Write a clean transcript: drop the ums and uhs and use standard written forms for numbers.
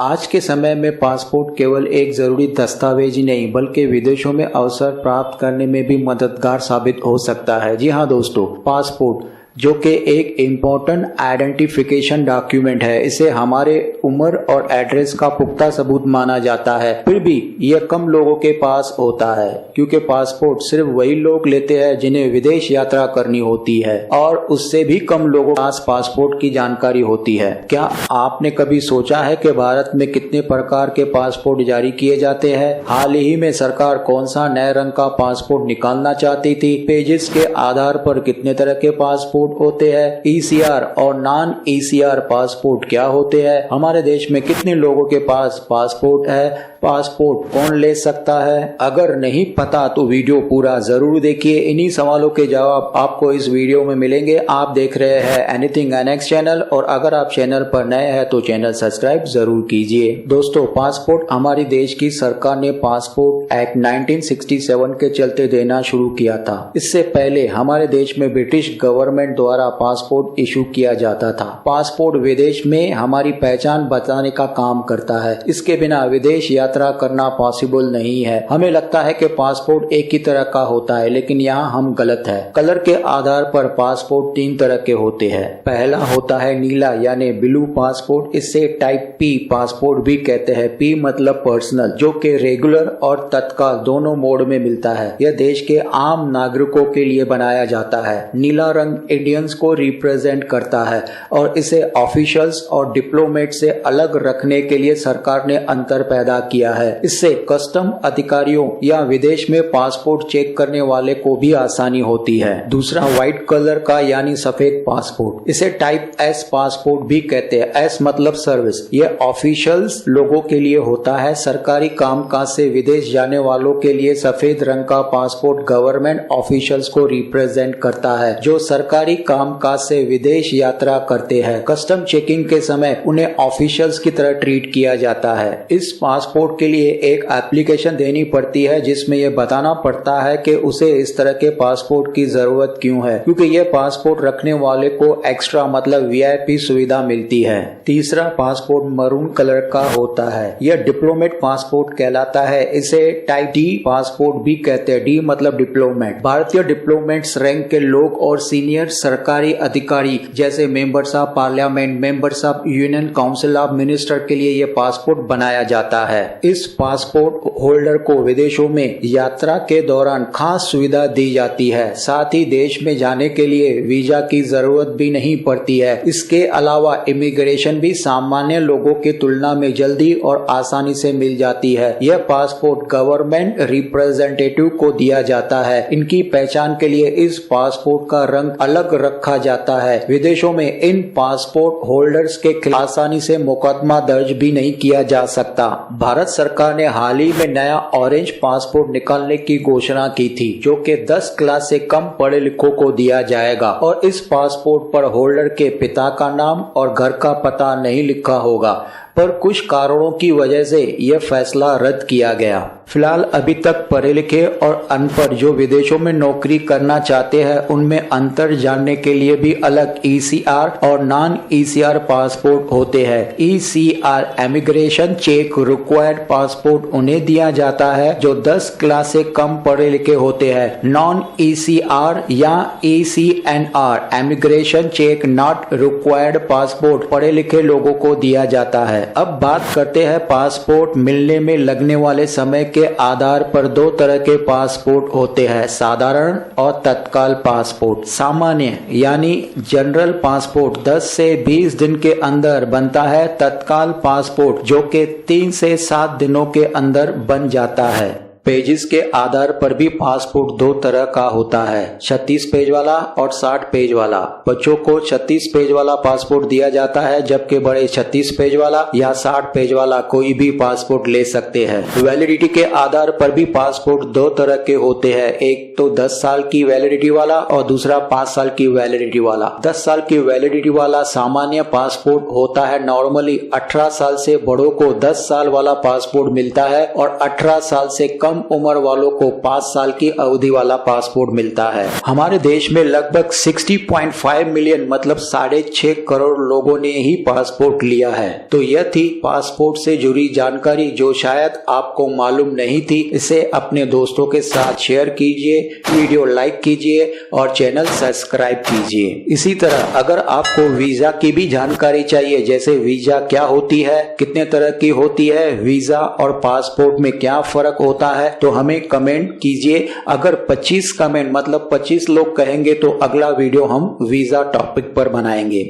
आज के समय में पासपोर्ट केवल एक जरूरी दस्तावेज ही नहीं बल्कि विदेशों में अवसर प्राप्त करने में भी मददगार साबित हो सकता है। जी हाँ दोस्तों, पासपोर्ट जो कि एक इम्पोर्टेंट आइडेंटिफिकेशन डॉक्यूमेंट है, इसे हमारे उम्र और एड्रेस का पुख्ता सबूत माना जाता है। फिर भी यह कम लोगों के पास होता है क्योंकि पासपोर्ट सिर्फ वही लोग लेते हैं जिन्हें विदेश यात्रा करनी होती है और उससे भी कम लोगों के पास पासपोर्ट की जानकारी होती है। क्या आपने कभी सोचा है कि भारत में कितने प्रकार के पासपोर्ट जारी किए जाते हैं? हाल ही में सरकार कौन सा नए रंग का पासपोर्ट निकालना चाहती थी? पेजेस के आधार पर कितने तरह के पासपोर्ट होते हैं? ईसीआर और नॉन ईसीआर पासपोर्ट क्या होते हैं? हमारे देश में कितने लोगों के पास पासपोर्ट है? पासपोर्ट कौन ले सकता है? अगर नहीं पता तो वीडियो पूरा जरूर देखिए। इन्हीं सवालों के जवाब आपको इस वीडियो में मिलेंगे। आप देख रहे हैं एनीथिंग एनएक्स चैनल और अगर आप चैनल पर नए हैं तो चैनल सब्सक्राइब जरूर कीजिए। दोस्तों, पासपोर्ट हमारी देश की सरकार ने पासपोर्ट एक्ट 1967 के चलते देना शुरू किया था। इससे पहले हमारे देश में ब्रिटिश गवर्नमेंट द्वारा पासपोर्ट इशू किया जाता था। पासपोर्ट विदेश में हमारी पहचान बताने का काम करता है। इसके बिना विदेश यात्रा करना पॉसिबल नहीं है। हमें लगता है कि पासपोर्ट एक ही तरह का होता है, लेकिन यहाँ हम गलत है। कलर के आधार पर पासपोर्ट 3 तरह के होते हैं। पहला होता है नीला यानी ब्लू पासपोर्ट। इसे टाइप पी पासपोर्ट भी कहते हैं। पी मतलब पर्सनल, जो कि रेगुलर और तत्काल दोनों मोड में मिलता है। यह देश के आम नागरिकों के लिए बनाया जाता है। नीला रंग इंडियंस को रिप्रेजेंट करता है और इसे ऑफिशियल्स और डिप्लोमेट से अलग रखने के लिए सरकार ने अंतर पैदा किया है। इससे कस्टम अधिकारियों या विदेश में पासपोर्ट चेक करने वाले को भी आसानी होती है। दूसरा व्हाइट कलर का यानी सफेद पासपोर्ट। इसे टाइप एस पासपोर्ट भी कहते हैं। एस मतलब सर्विस। यह ऑफिशियल्स लोगों के लिए होता है। सरकारी कामकाज से विदेश जाने वालों के लिए सफेद रंग का पासपोर्ट गवर्नमेंट ऑफिशियल्स को रिप्रेजेंट करता है जो सरकारी कामकाज से विदेश यात्रा करते हैं। कस्टम चेकिंग के समय उन्हें ऑफिशियल्स की तरह ट्रीट किया जाता है। इस पासपोर्ट के लिए एक एप्लीकेशन देनी पड़ती है जिसमें यह बताना पड़ता है कि उसे इस तरह के पासपोर्ट की जरूरत क्यों है, क्योंकि यह पासपोर्ट रखने वाले को एक्स्ट्रा मतलब वीआईपी सुविधा मिलती है। तीसरा पासपोर्ट मरून कलर का होता है। यह डिप्लोमेट पासपोर्ट कहलाता है। इसे टाइप डी पासपोर्ट भी कहते हैं। डी मतलब डिप्लोमेट। भारतीय डिप्लोमेट्स रैंक के लोग और सीनियर सरकारी अधिकारी जैसे members of parliament, members of union council of minister के लिए यह पासपोर्ट बनाया जाता है। इस पासपोर्ट होल्डर को विदेशों में यात्रा के दौरान खास सुविधा दी जाती है। साथ ही देश में जाने के लिए वीजा की जरूरत भी नहीं पड़ती है। इसके अलावा इमिग्रेशन भी सामान्य लोगों की तुलना में जल्दी और आसानी से मिल जाती है। यह पासपोर्ट गवर्नमेंट रिप्रेजेंटेटिव को दिया जाता है। इनकी पहचान के लिए इस पासपोर्ट का रंग अलग रखा जाता है। विदेशों में इन पासपोर्ट होल्डर्स के खिलाफ आसानी से मुकदमा दर्ज भी नहीं किया जा सकता। भारत सरकार ने हाल ही में नया ऑरेंज पासपोर्ट निकालने की घोषणा की थी, जो कि 10 क्लास से कम पढ़े लिखों को दिया जाएगा और इस पासपोर्ट पर होल्डर के पिता का नाम और घर का पता नहीं लिखा होगा, पर कुछ कारणों की वजह से यह फैसला रद्द किया गया। फिलहाल अभी तक पढ़े लिखे और अनपढ़ जो विदेशों में नौकरी करना चाहते हैं उनमें अंतर जानने के लिए भी अलग ईसीआर और नॉन ईसीआर पासपोर्ट होते हैं। ECR immigration check required passport उन्हें दिया जाता है जो 10 क्लास से कम पढ़े लिखे होते हैं। नॉन ईसीआर या ECNR immigration check not required passport पढ़े लिखे लोगों को दिया जाता है। अब बात करते हैं पासपोर्ट मिलने में लगने वाले समय के आधार पर 2 तरह के पासपोर्ट होते हैं, साधारण और तत्काल पासपोर्ट। सामान्य यानी जनरल पासपोर्ट 10 से 20 दिन के अंदर बनता है। तत्काल पासपोर्ट जो कि 3 से 7 दिनों के अंदर बन जाता है। पेजेस के आधार पर भी पासपोर्ट 2 तरह का होता है, 36 पेज वाला और 60 पेज वाला। बच्चों को 36 पेज वाला पासपोर्ट दिया जाता है जबकि बड़े 36 पेज वाला या 60 पेज वाला कोई भी पासपोर्ट ले सकते हैं। वैलिडिटी के आधार पर भी पासपोर्ट 2 तरह के होते हैं, एक तो 10 साल की वैलिडिटी वाला और दूसरा 5 साल की वैलिडिटी वाला। 10 साल की वैलिडिटी वाला सामान्य पासपोर्ट होता है। नॉर्मली 18 साल से बड़ों को 10 साल वाला पासपोर्ट मिलता है और 18 साल से कम कम उम्र वालों को 5 साल की अवधि वाला पासपोर्ट मिलता है। हमारे देश में लगभग 60.5 मिलियन मतलब 6.5 करोड़ लोगों ने ही पासपोर्ट लिया है। तो यह थी पासपोर्ट से जुड़ी जानकारी जो शायद आपको मालूम नहीं थी। इसे अपने दोस्तों के साथ शेयर कीजिए, वीडियो लाइक कीजिए और चैनल सब्सक्राइब कीजिए। इसी तरह अगर आपको वीजा की भी जानकारी चाहिए, जैसे वीजा क्या होती है, कितने तरह की होती है, वीजा और पासपोर्ट में क्या फर्क होता है, तो हमें कमेंट कीजिए। अगर 25 कमेंट मतलब 25 लोग कहेंगे तो अगला वीडियो हम वीजा टॉपिक पर बनाएंगे।